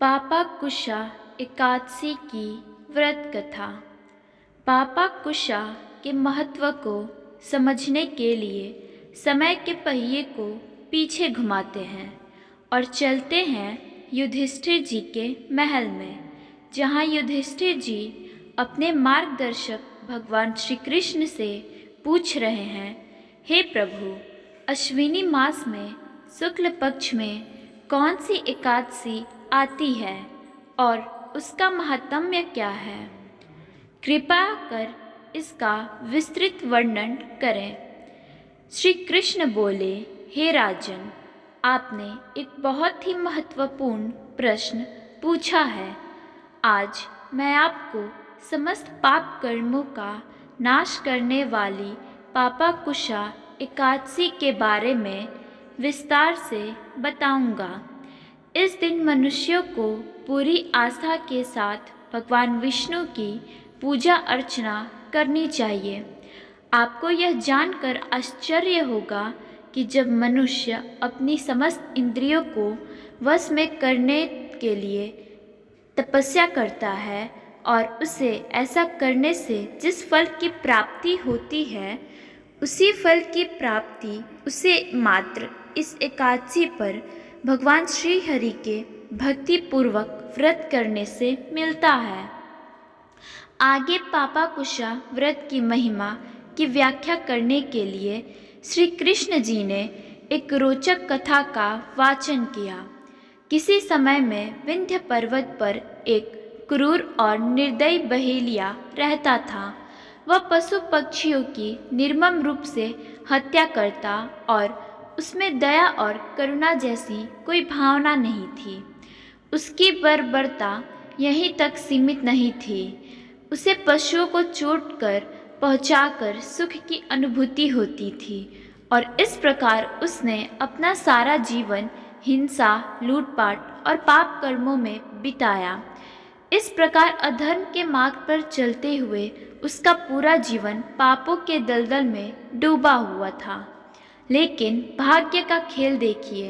पापा कुशा एकादशी की व्रत कथा। पापा कुशा के महत्व को समझने के लिए समय के पहिए को पीछे घुमाते हैं और चलते हैं युधिष्ठिर जी के महल में, जहाँ युधिष्ठिर जी अपने मार्गदर्शक भगवान श्री कृष्ण से पूछ रहे हैं, हे प्रभु, अश्विनी मास में शुक्ल पक्ष में कौन सी एकादशी आती है और उसका महात्म्य क्या है? कृपा कर इसका विस्तृत वर्णन करें। श्री कृष्ण बोले, हे राजन, आपने एक बहुत ही महत्वपूर्ण प्रश्न पूछा है। आज मैं आपको समस्त पाप कर्मों का नाश करने वाली पापा कुशा एकादशी के बारे में विस्तार से बताऊंगा। इस दिन मनुष्यों को पूरी आस्था के साथ भगवान विष्णु की पूजा अर्चना करनी चाहिए। आपको यह जानकर आश्चर्य होगा कि जब मनुष्य अपनी समस्त इंद्रियों को वश में करने के लिए तपस्या करता है और उसे ऐसा करने से जिस फल की प्राप्ति होती है, उसी फल की प्राप्ति उसे मात्र इस एकादशी पर भगवान श्री हरि के भक्ति पूर्वक व्रत करने से मिलता है। आगे पापा कुशा व्रत की महिमा की व्याख्या करने के लिए श्री कृष्ण जी ने एक रोचक कथा का वाचन किया। किसी समय में विंध्य पर्वत पर एक क्रूर और निर्दयी बहेलिया रहता था। वह पशु पक्षियों की निर्मम रूप से हत्या करता और उसमें दया और करुणा जैसी कोई भावना नहीं थी। उसकी बर्बरता यहीं तक सीमित नहीं थी। उसे पशुओं को चोट कर पहुंचाकर सुख की अनुभूति होती थी और इस प्रकार उसने अपना सारा जीवन हिंसा, लूटपाट और पाप कर्मों में बिताया। इस प्रकार अधर्म के मार्ग पर चलते हुए उसका पूरा जीवन पापों के दलदल में डूबा हुआ था। लेकिन भाग्य का खेल देखिए,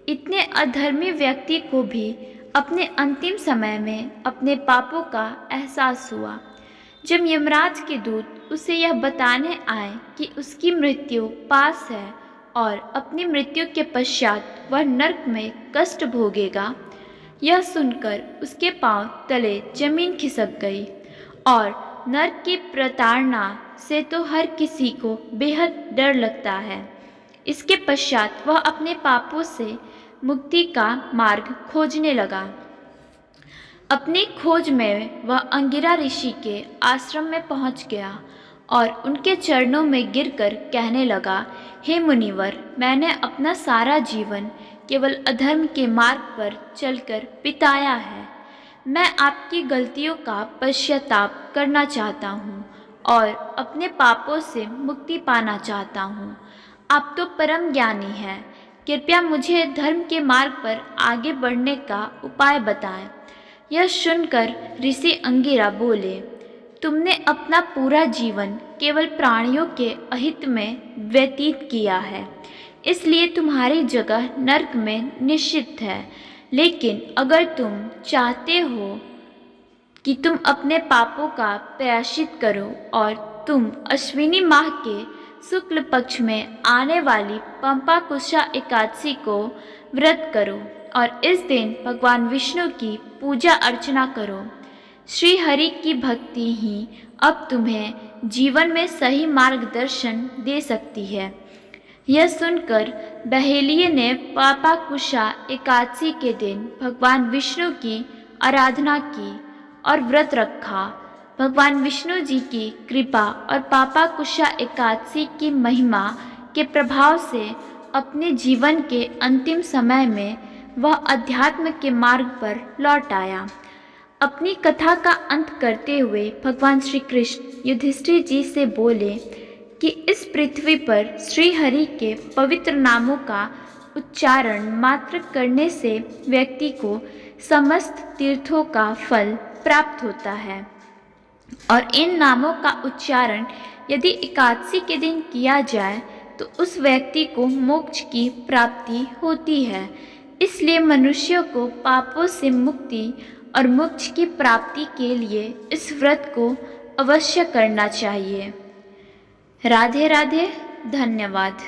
इतने अधर्मी व्यक्ति को भी अपने अंतिम समय में अपने पापों का एहसास हुआ। जब यमराज के दूत उसे यह बताने आए कि उसकी मृत्यु पास है और अपनी मृत्यु के पश्चात वह नरक में कष्ट भोगेगा, यह सुनकर उसके पांव तले जमीन खिसक गई। और नरक की प्रताड़ना से तो हर किसी को बेहद डर लगता है। इसके पश्चात वह अपने पापों से मुक्ति का मार्ग खोजने लगा। अपनी खोज में वह अंगिरा ऋषि के आश्रम में पहुंच गया और उनके चरणों में गिरकर कहने लगा, हे मुनिवर, मैंने अपना सारा जीवन केवल अधर्म के मार्ग पर चलकर बिताया है। मैं आपकी गलतियों का पश्चाताप करना चाहता हूँ और अपने पापों से मुक्ति पाना चाहता हूँ। आप तो परम ज्ञानी हैं, कृपया मुझे धर्म के मार्ग पर आगे बढ़ने का उपाय बताएं। यह सुनकर ऋषि अंगिरा बोले, तुमने अपना पूरा जीवन केवल प्राणियों के अहित में व्यतीत किया है, इसलिए तुम्हारी जगह नरक में निश्चित है। लेकिन अगर तुम चाहते हो कि तुम अपने पापों का प्रायश्चित करो और तुम अश्विनी माह के शुक्ल पक्ष में आने वाली पंपा कुशा एकादशी को व्रत करो और इस दिन भगवान विष्णु की पूजा अर्चना करो। श्री हरि की भक्ति ही अब तुम्हें जीवन में सही मार्गदर्शन दे सकती है। यह सुनकर बहेलिये ने पापा कुशा एकादशी के दिन भगवान विष्णु की आराधना की और व्रत रखा। भगवान विष्णु जी की कृपा और पापा कुशा एकादशी की महिमा के प्रभाव से अपने जीवन के अंतिम समय में वह अध्यात्म के मार्ग पर लौट आया। अपनी कथा का अंत करते हुए भगवान श्री कृष्ण युधिष्ठिर जी से बोले कि इस पृथ्वी पर श्री हरि के पवित्र नामों का उच्चारण मात्र करने से व्यक्ति को समस्त तीर्थों का फल प्राप्त होता है और इन नामों का उच्चारण यदि एकादशी के दिन किया जाए तो उस व्यक्ति को मोक्ष की प्राप्ति होती है। इसलिए मनुष्यों को पापों से मुक्ति और मोक्ष की प्राप्ति के लिए इस व्रत को अवश्य करना चाहिए। राधे राधे, धन्यवाद।